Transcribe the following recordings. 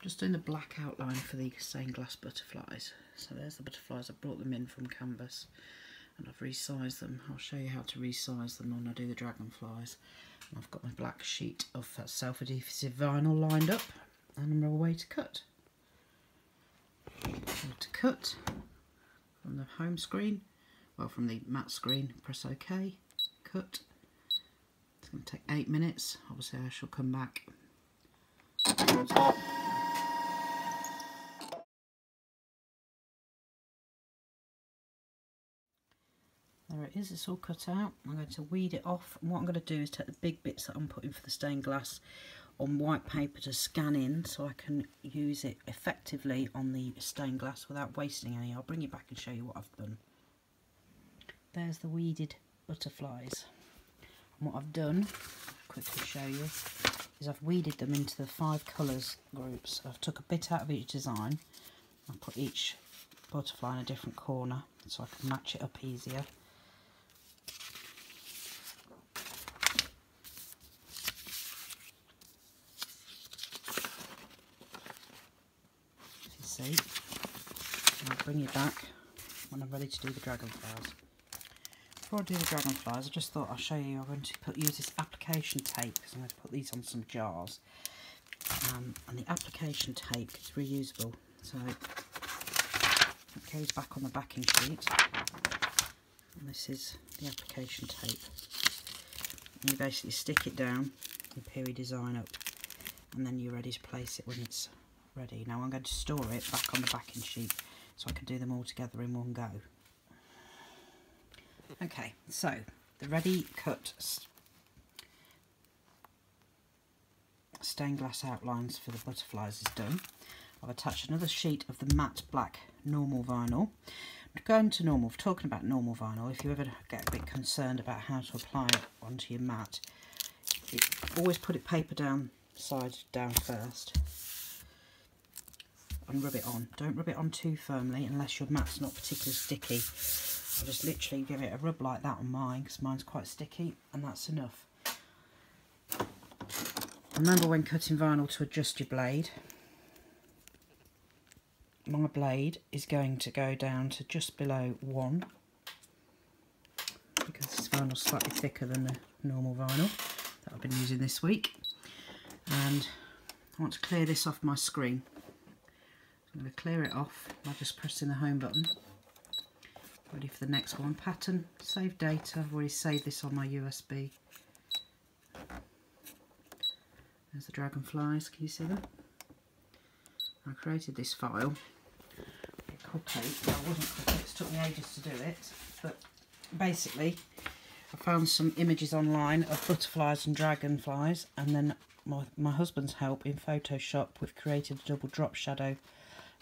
Just doing the black outline for the stained glass butterflies. So there's the butterflies. I brought them in from canvas and I've resized them. I'll show you how to resize them when I do the dragonflies. And I've got my black sheet of self-adhesive vinyl lined up and I'm away to cut. So to cut from the home screen, well, from the matte screen, press OK, cut. It's going to take 8 minutes. Obviously I shall come back. There it is, it's all cut out. I'm going to weed it off, and what I'm going to do is take the big bits that I'm putting for the stained glass on white paper to scan in so I can use it effectively on the stained glass without wasting any. I'll bring you back and show you what I've done. There's the weeded butterflies. And what I've done, I'll quickly show you, is I've weeded them into the 5 colours groups. I've took a bit out of each design. I've put each butterfly in a different corner so I can match it up easier. See, I'll bring you back when I'm ready to do the dragonflies. Before I do the dragonflies, I just thought I'll show you. I'm going to use this application tape because I'm going to put these on some jars. And the application tape is reusable, so it goes back on the backing sheet. And this is the application tape. And you basically stick it down, you peel your design up, and then you're ready to place it when it's ready. Now I'm going to store it back on the backing sheet so I can do them all together in one go. Okay, so the ready cut stained glass outlines for the butterflies is done. I've attached another sheet of the matte black normal vinyl. Going to normal, talking about normal vinyl, if you ever get a bit concerned about how to apply it onto your mat, always put it paper down, side down first. And rub it on. Don't rub it on too firmly unless your mat's not particularly sticky. I'll just literally give it a rub like that on mine because mine's quite sticky, and that's enough. Remember when cutting vinyl to adjust your blade. My blade is going to go down to just below 1 because this vinyl is slightly thicker than the normal vinyl that I've been using this week. And I want to clear this off my screen. I'm going to clear it off by just pressing the home button. Ready for the next one. Pattern, save data. I've already saved this on my USB. There's the dragonflies, can you see them? I created this file. Cupcake. Well, it wasn't cupcake, it took me ages to do it. But basically, I found some images online of butterflies and dragonflies, and then my husband's help in Photoshop, we've created a double drop shadow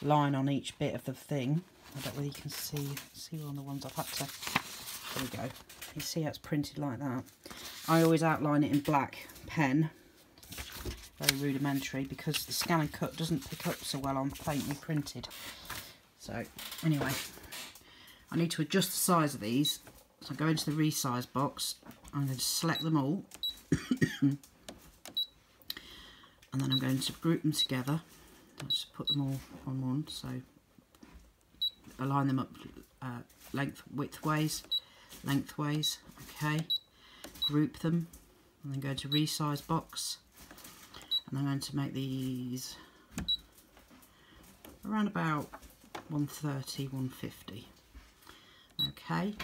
line on each bit of the thing. I don't know whether you can see one of the ones I've had to, there we go, you see how it's printed like that. I always outline it in black pen, very rudimentary, because the scan and cut doesn't pick up so well on faintly printed. So anyway, I need to adjust the size of these, so I go into the resize box, I'm going to select them all and then I'm going to group them together. I'll just put them all on one, so align them up widthways, lengthways, okay, group them, and then go to resize box, and I'm going to make these around about 130, 150, okay,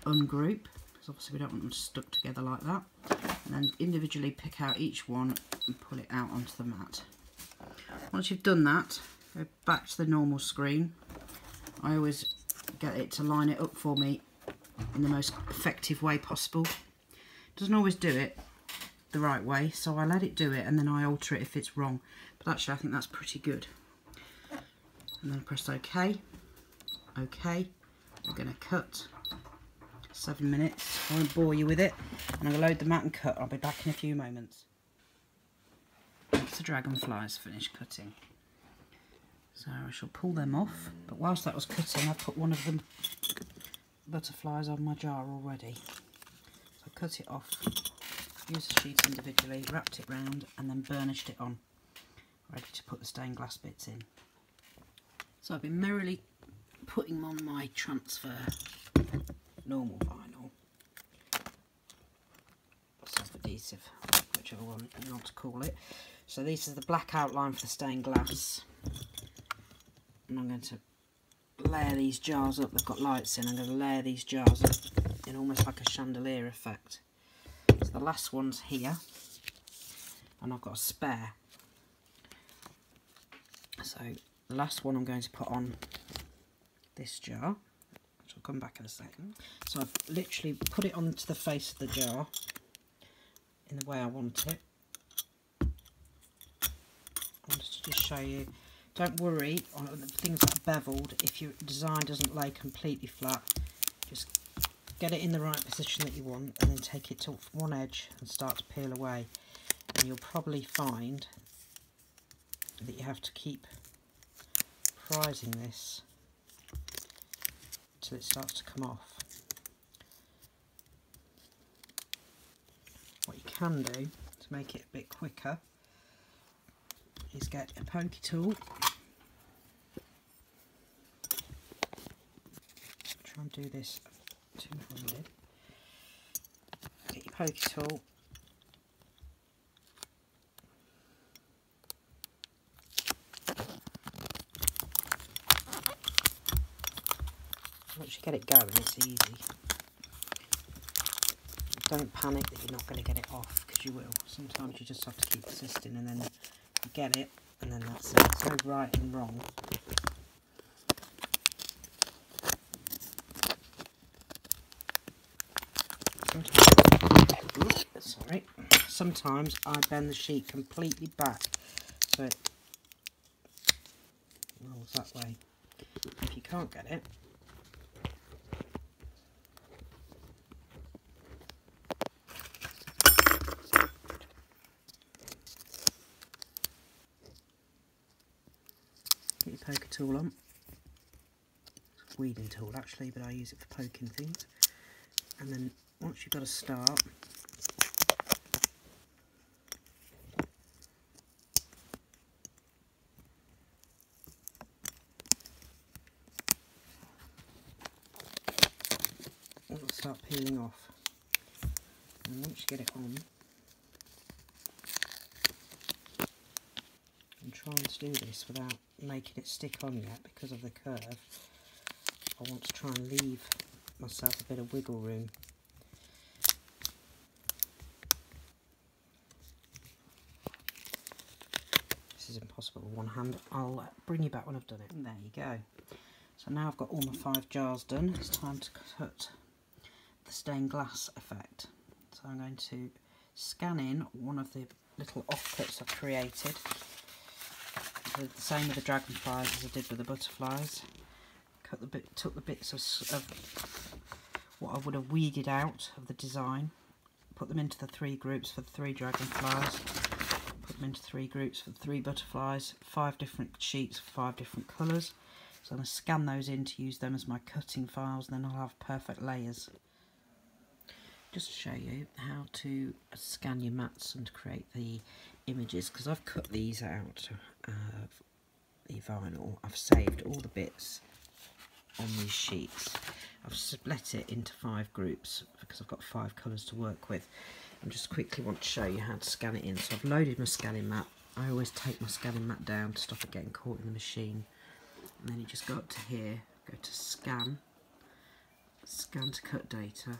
ungroup, because obviously we don't want them stuck together like that, and then individually pick out each one and pull it out onto the mat. Once you've done that, go back to the normal screen. I always get it to line it up for me in the most effective way possible. It doesn't always do it the right way, so I let it do it and then I alter it if it's wrong. But actually I think that's pretty good. And then press OK. OK. We're going to cut. 7 minutes. I won't bore you with it. And I'm going to load the mat and cut. I'll be back in a few moments. That's the dragonflies finished cutting. So I shall pull them off, but whilst that was cutting I put one of the butterflies on my jar already. So I cut it off, used the sheets individually, wrapped it round and then burnished it on ready to put the stained glass bits in. So I've been merrily putting them on my transfer normal vinyl, self-adhesive, whichever one you want to call it. So this is the black outline for the stained glass, and I'm going to layer these jars up. They've got lights in. I'm going to layer these jars up in almost like a chandelier effect. So the last one's here, and I've got a spare. So the last one I'm going to put on this jar, which I'll come back in a second. So I've literally put it onto the face of the jar in the way I want it. I wanted to just show you, don't worry on things that are beveled. If your design doesn't lay completely flat, just get it in the right position that you want, and then take it to one edge and start to peel away, and you'll probably find that you have to keep prising this till it starts to come off. What you can do to make it a bit quicker is get a pokey tool. Try and do this two-handed. Get your pokey tool. Once you get it going, it's easy. Don't panic that you're not going to get it off, because you will. Sometimes you just have to keep persisting, and then you get it, and then that's it. There's no right and wrong. Sorry. Sometimes I bend the sheet completely back so it rolls that way. If you can't get it, get your poker tool on. It's a weeding tool actually, but I use it for poking things. And then once you've got a start, it'll start peeling off. And once you get it on, I'm trying to do this without making it stick on yet because of the curve. I want to try and leave myself a bit of wiggle room. This is impossible with one hand. I'll bring you back when I've done it. And there you go. So now I've got all my 5 jars done. It's time to cut the stained glass effect. So I'm going to scan in one of the little offcuts I've created. The same with the dragonflies as I did with the butterflies. Took the bits of what I would have weeded out of the design, put them into the 3 groups for the 3 dragonflies, put them into 3 groups for the 3 butterflies, 5 different sheets for 5 different colours. So I'm going to scan those in to use them as my cutting files, and then I'll have perfect layers. Just to show you how to scan your mats and to create the images, because I've cut these out of the vinyl. I've saved all the bits on these sheets. I've split it into 5 groups because I've got 5 colours to work with. I just quickly want to show you how to scan it in. So I've loaded my scanning mat. I always take my scanning mat down to stop it getting caught in the machine. And then you just go up to here, go to scan, scan to cut data.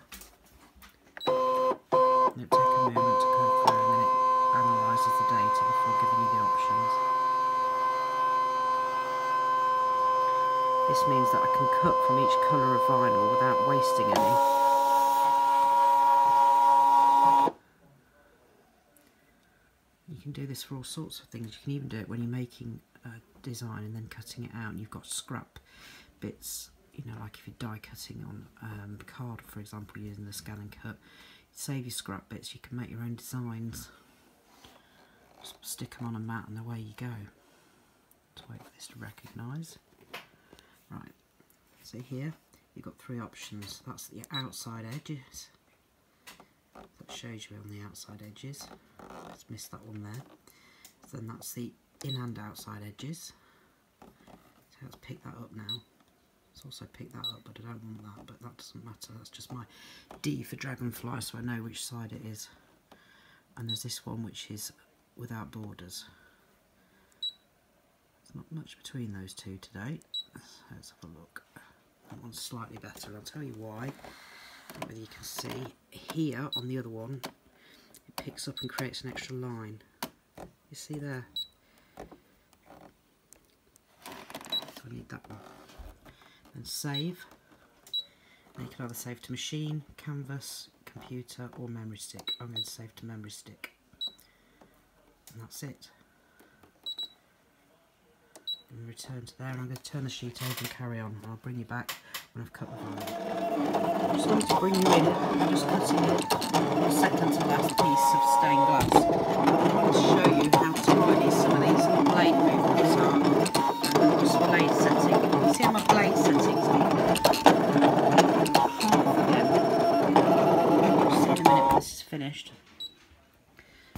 And it'll take a moment to go through, and then it analyses the data before giving you the options. This means that I can cut from each colour of vinyl without wasting any. You can do this for all sorts of things. You can even do it when you're making a design and then cutting it out, and you've got scrap bits, you know, like if you're die cutting on card, for example, using the scan and cut. Save your scrap bits, you can make your own designs. Just stick them on a mat and away you go. Let's wait for this to recognise. Right, so here you've got 3 options. That's the outside edges. That shows you on the outside edges. Let's miss that one there. So then that's the in and outside edges. So let's pick that up now. Let's also pick that up, but I don't want that, but that doesn't matter. That's just my D for dragonfly, so I know which side it is. And there's this one which is without borders. There's not much between those two today. Let's have a look. That one's slightly better. I'll tell you why. I don't know whether you can see here on the other one, it picks up and creates an extra line. You see there? So I need that one. Then save. Now you can either save to machine, canvas, computer or memory stick. I'm going to save to memory stick. And that's it. And return to there, and I'm going to turn the sheet over and carry on. And I'll bring you back when I've cut the volume. I just wanted to bring you in. I'm just cutting the second to last piece of stained glass. I want to show you how tiny some of these blade movements are. And just blade setting. You see how my blade settings are? Half of it. You'll see in a minute when this is finished.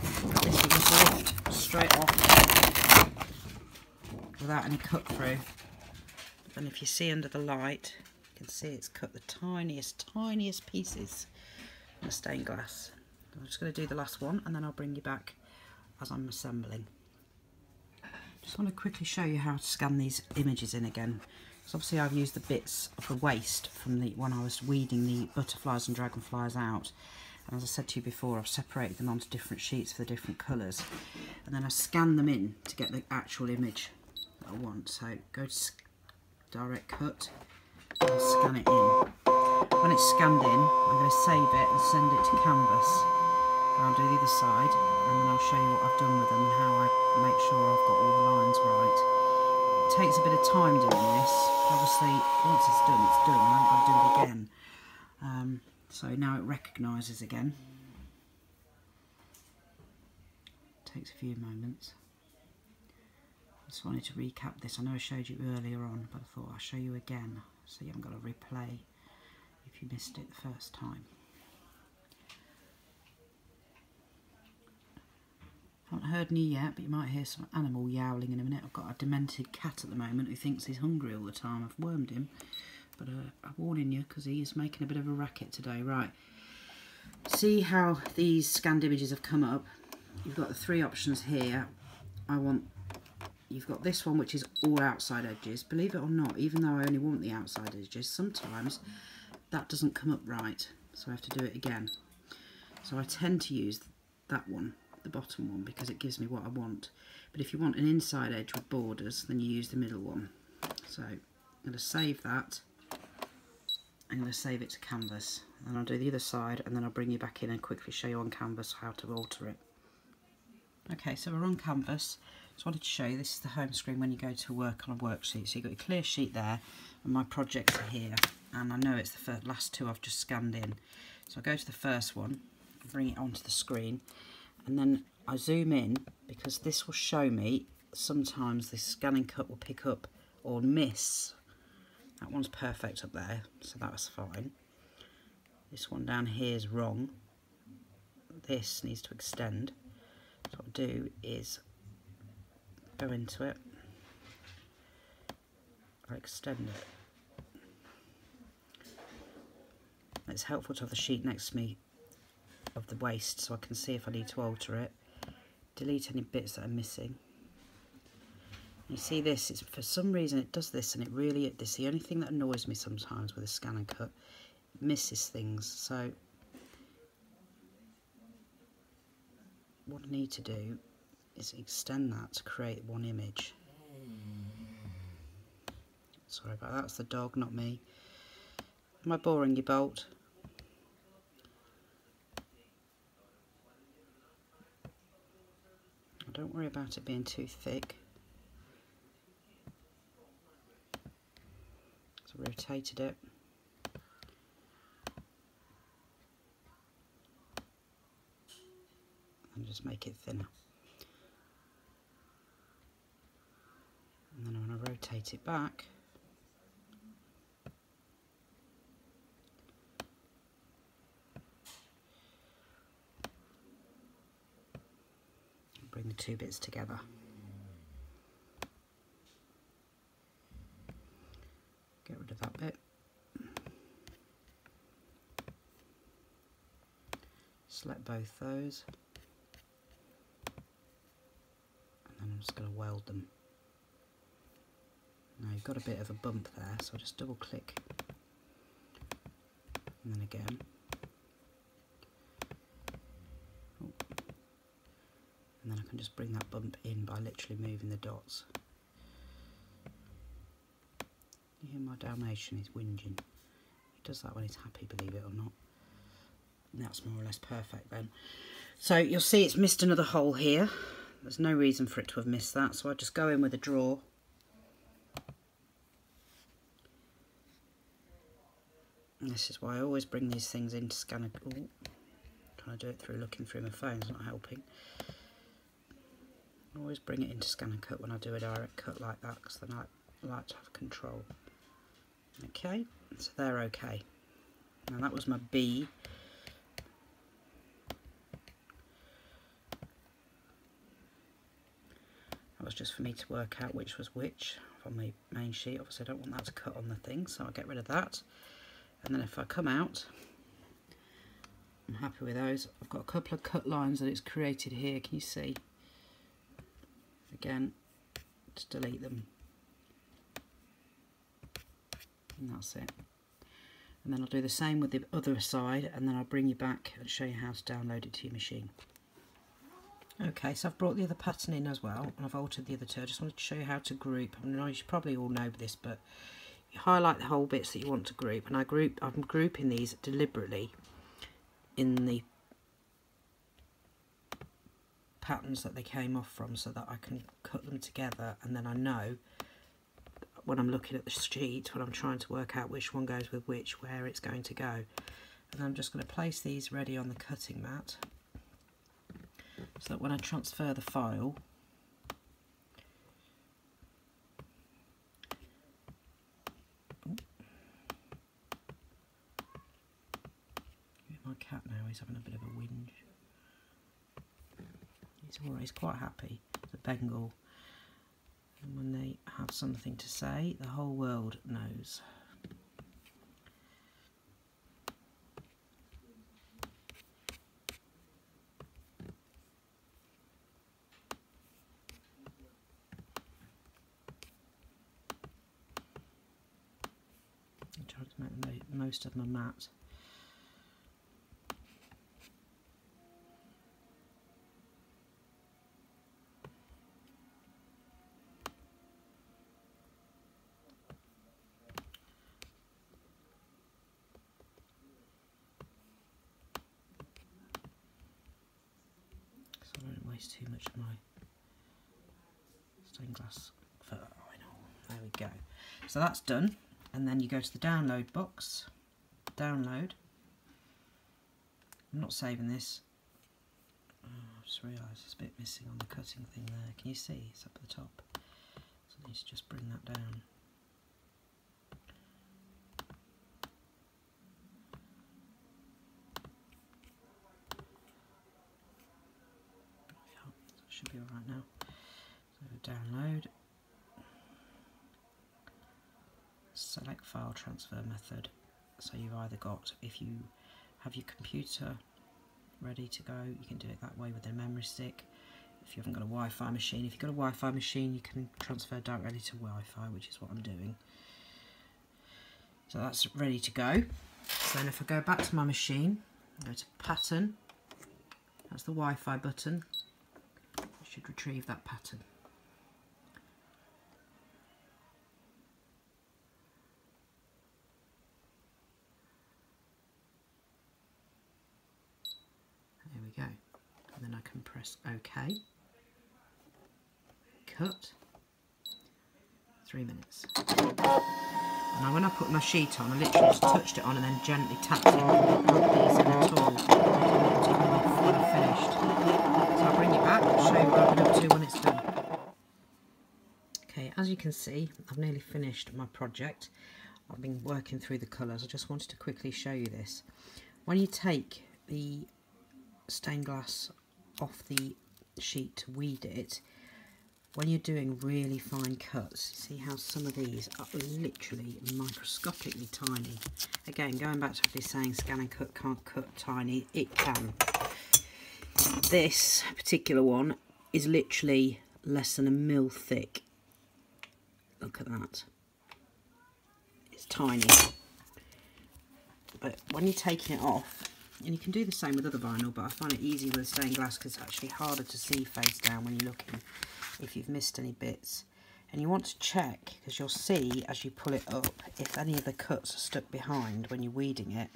This will just lift straight off without any cut through. And if you see under the light, you can see it's cut the tiniest pieces in the stained glass. I'm just going to do the last one and then I'll bring you back as I'm assembling. Just want to quickly show you how to scan these images in again. So obviously I've used the bits of the waste from the when I was weeding the butterflies and dragonflies out. And as I said to you before, I've separated them onto different sheets for the different colours. And then I scan them in to get the actual image that I want. So go to direct cut and scan it in. When it's scanned in, I'm going to save it and send it to canvas. And I'll do the other side and then I'll show you what I've done with them and how I make sure I've got all the lines right. It takes a bit of time doing this. Obviously, once it's done, it's done. I haven't got to do it again. So now it recognises again. Takes a few moments. Just wanted to recap this. I know I showed you earlier on, but I thought I'll show you again so you haven't got to replay if you missed it the first time. I haven't heard any yet, but you might hear some animal yowling in a minute. I've got a demented cat at the moment who thinks he's hungry all the time. I've wormed him, but I'm warning you because he is making a bit of a racket today. Right, see how these scanned images have come up. You've got the three options here. You've got this one which is all outside edges. Believe it or not, even though I only want the outside edges, sometimes that doesn't come up right, so I have to do it again. So I tend to use that one, the bottom one, because it gives me what I want. But if you want an inside edge with borders, then you use the middle one. So I'm going to save that. I'm going to save it to canvas, and I'll do the other side, and then I'll bring you back in and quickly show you on canvas how to alter it. Okay, so we're on canvas. Just wanted to show you, this is the home screen when you go to work on a worksheet. So you've got your clear sheet there, and my projects are here. And I know it's the last two I've just scanned in. So I go to the first one, bring it onto the screen, and then I zoom in, because this will show me, sometimes this scanning cut will pick up or miss. That one's perfect up there, so that was fine. This one down here is wrong. This needs to extend. So what I'll do is go into it, I'll extend it. It's helpful to have the sheet next to me of the waste so I can see if I need to alter it. Delete any bits that are missing. You see this, it's, for some reason it does this, and it really, this is the only thing that annoys me sometimes with a scan and cut. It misses things, so what I need to do is extend that to create one image. Sorry about that, that's the dog, not me. Am I boring you, Bolt? Don't worry about it being too thick. So rotated it. And just make it thinner. And then I'm going to rotate it back. Bring the two bits together. Get rid of that bit. Select both those. And then I'm just going to weld them. Now you've got a bit of a bump there, so I'll just double click. And then again. Oh. And then I can just bring that bump in by literally moving the dots. You hear my Dalmatian, he's whinging. He does that when he's happy, believe it or not. And that's more or less perfect then. So you'll see it's missed another hole here. There's no reason for it to have missed that, so I just go in with a draw. And this is why I always bring these things into scanner. Ooh, trying to do it through looking through my phone, it's not helping. I always bring it into scan and cut when I do a direct cut like that, because then I like to have control. Okay, so they're okay. Now that was my B. That was just for me to work out which was which on my main sheet. Obviously I don't want that to cut on the thing, so I'll get rid of that. And then if I come out, I'm happy with those. I've got a couple of cut lines that it's created here, can you see? Again, just delete them. And that's it. And then I'll do the same with the other side, and then I'll bring you back and show you how to download it to your machine. Okay, so I've brought the other pattern in as well, and I've altered the other two. I just wanted to show you how to group. I mean, you should probably all know this, but you highlight the whole bits that you want to group, and I'm grouping these deliberately in the patterns that they came off from, so that I can cut them together, and then I know when I'm looking at the sheet, when I'm trying to work out which one goes with which, where it's going to go. And I'm just going to place these ready on the cutting mat, so that when I transfer the file, my cat now, he's having a bit of a whinge. He's alright, he's quite happy. It's a Bengal. And when they have something to say, the whole world knows. I'm trying to make the most of my mat. Too much of my stained glass vinyl. There we go. So that's done, and then you go to the download box, download. I'm not saving this. Oh, I just realised there's a bit missing on the cutting thing there. Can you see? It's up at the top. So I need to just bring that down. Should be alright now. So download, select file transfer method. So you've either got, if you have your computer ready to go, you can do it that way with a memory stick. If you haven't got a Wi-Fi machine, if you've got a Wi-Fi machine, you can transfer directly to Wi-Fi, which is what I'm doing. So that's ready to go. So then if I go back to my machine, go to pattern, that's the Wi-Fi button. Should retrieve that pattern. There we go. And then I can press OK. Cut. 3 minutes. Now when I put my sheet on, I literally just touched it on and then gently tapped it on these in a tool when I finished. So I'll bring it back and show you what I've been up to when it's done. Okay, as you can see, I've nearly finished my project. I've been working through the colours. I just wanted to quickly show you this. When you take the stained glass off the sheet to weed it, when you're doing really fine cuts, see how some of these are literally microscopically tiny. Again, going back to what he's saying, scan and cut can't cut tiny, it can. This particular one is literally less than 1 mil thick. Look at that. It's tiny. But when you're taking it off, and you can do the same with other vinyl, but I find it easy with stained glass because it's actually harder to see face down when you're looking if you've missed any bits. And you want to check, because you'll see as you pull it up if any of the cuts are stuck behind when you're weeding it,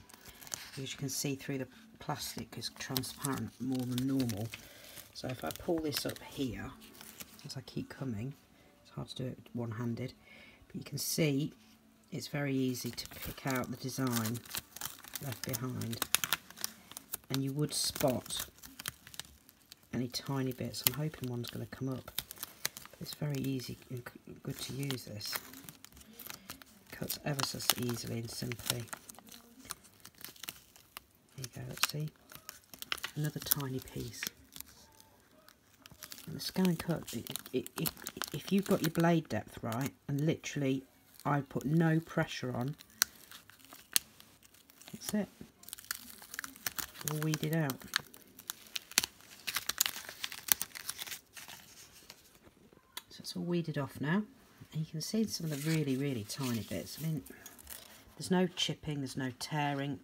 because you can see through the plastic is transparent more than normal. So if I pull this up here, as I keep coming, it's hard to do it one-handed, but you can see it's very easy to pick out the design left behind, and you would spot any tiny bits. I'm hoping one's going to come up, but it's very easy and good to use this. It cuts ever so easily and simply. There you go, let's see, another tiny piece. And the scan and cut, if you've got your blade depth right, and literally I put no pressure on, that's it, it's all weeded out. So it's all weeded off now, and you can see some of the really tiny bits. I mean, there's no chipping, there's no tearing.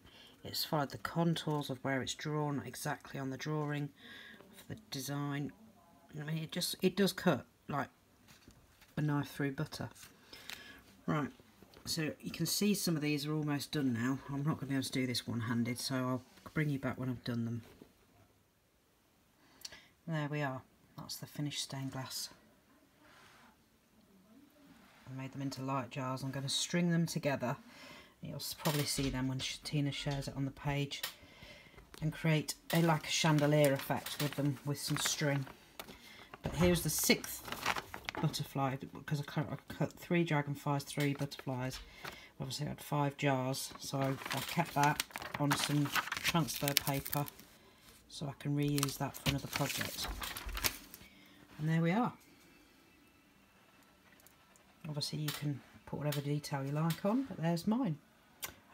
It's followed the contours of where it's drawn exactly on the drawing for the design. I mean, it does cut like a knife through butter. Right, so you can see some of these are almost done now. I'm not going to be able to do this one-handed, so I'll bring you back when I've done them. There we are. That's the finished stained glass. I made them into light jars. I'm going to string them together. You'll probably see them when Tina shares it on the page, and create like a chandelier effect with them with some string. But here's the 6th butterfly, because I cut 3 dragonflies, 3 butterflies. Obviously I had 5 jars, so I kept that on some transfer paper so I can reuse that for another project. And there we are. Obviously you can put whatever detail you like on, but there's mine.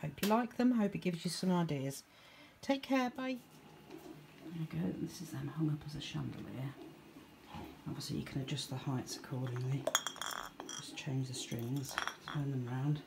Hope you like them, hope it gives you some ideas. Take care, bye. There you go, this is them hung up as a chandelier. Obviously you can adjust the heights accordingly. Just change the strings, turn them round.